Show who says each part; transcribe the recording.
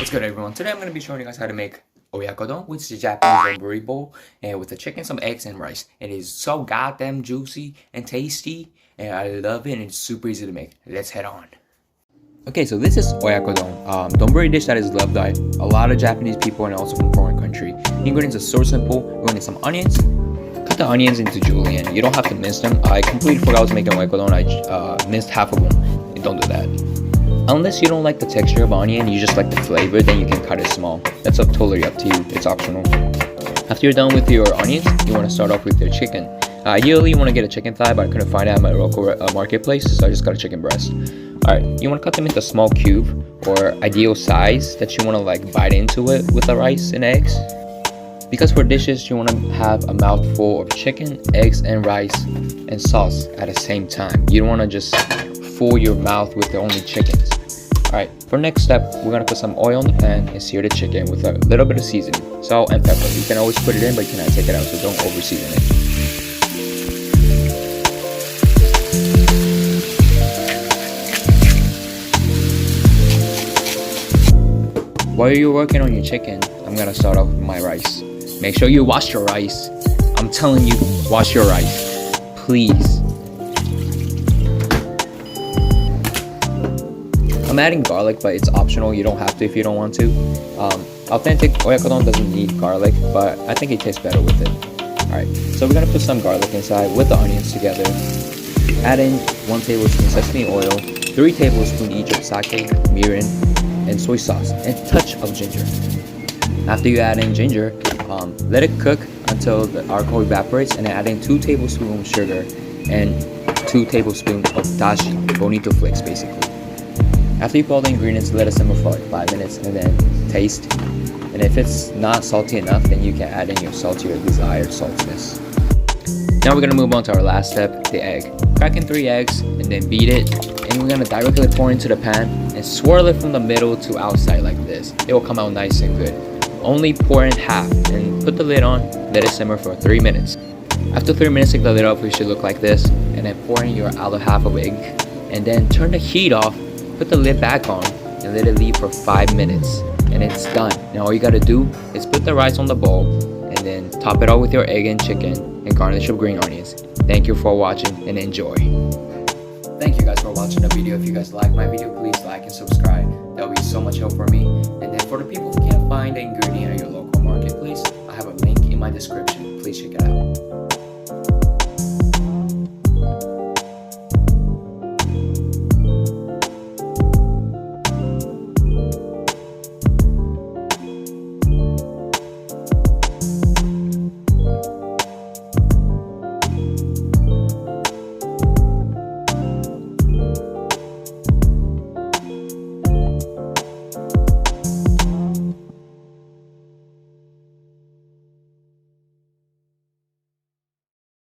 Speaker 1: What's good, everyone? Today I'm going to be showing you guys how to make OYAKODON, which is a Japanese donburi bowl, and with the chicken, some eggs, and rice. It is so goddamn juicy and tasty, and I love it, and it's super easy to make. Let's head on. Okay, so this is OYAKODON, donburi dish that is loved by a lot of Japanese people and also from foreign country. The ingredients are so simple. We're going to need some onions. Cut the onions into julienne. You don't have to mince them. I completely forgot I was making OYAKODON. I minced half of them. Don't do that. Unless you don't like the texture of onion, you just like the flavor, then you can cut it small. That's totally up to you. It's optional. After you're done with your onions, you want to start off with your chicken. Ideally, you want to get a chicken thigh, but I couldn't find it at my local marketplace, so I just got a chicken breast. Alright, you want to cut them into small cube or ideal size that you want to like bite into it with the rice and eggs. Because for dishes, you want to have a mouthful of chicken, eggs, and rice and sauce at the same time. You don't want to just fill your mouth with the only chickens. Alright, for next step, we're going to put some oil in the pan and sear the chicken with a little bit of seasoning, salt and pepper. You can always put it in, but you cannot take it out, so don't over season it. While you're working on your chicken, I'm going to start off with my rice. Make sure you wash your rice. I'm telling you, wash your rice. Please. I'm adding garlic, but it's optional. You don't have to if you don't want to. Authentic OYAKODON doesn't need garlic, but I think it tastes better with it. Alright, so we're going to put some garlic inside with the onions together. Add in 1 tablespoon sesame oil, 3 tablespoons each of sake, mirin, and soy sauce, and a touch of ginger. After you add in ginger, let it cook until the alcohol evaporates, and then add in 2 tablespoons sugar and 2 tablespoons of dashi, bonito flakes basically. After you put all the ingredients, let it simmer for like 5 minutes and then taste. And if it's not salty enough, then you can add in your salt to your desired saltiness. Now we're going to move on to our last step, the egg. Crack in 3 eggs and then beat it. And we're going to directly pour into the pan and swirl it from the middle to outside like this. It will come out nice and good. Only pour in half and put the lid on, let it simmer for 3 minutes. After 3 minutes, take the lid off, it should look like this. And then pour in your other half of egg. And then turn the heat off. Put the lid back on and let it leave for 5 minutes and it's done. Now all you gotta do is put the rice on the bowl and then top it off with your egg and chicken and garnish with green onions. Thank you for watching and enjoy. Thank you guys for watching the video. If you guys like my video, please like and subscribe. That would be so much help for me. And then for the people who can't find the ingredient at your local marketplace, I have a link in my description. Please check it out.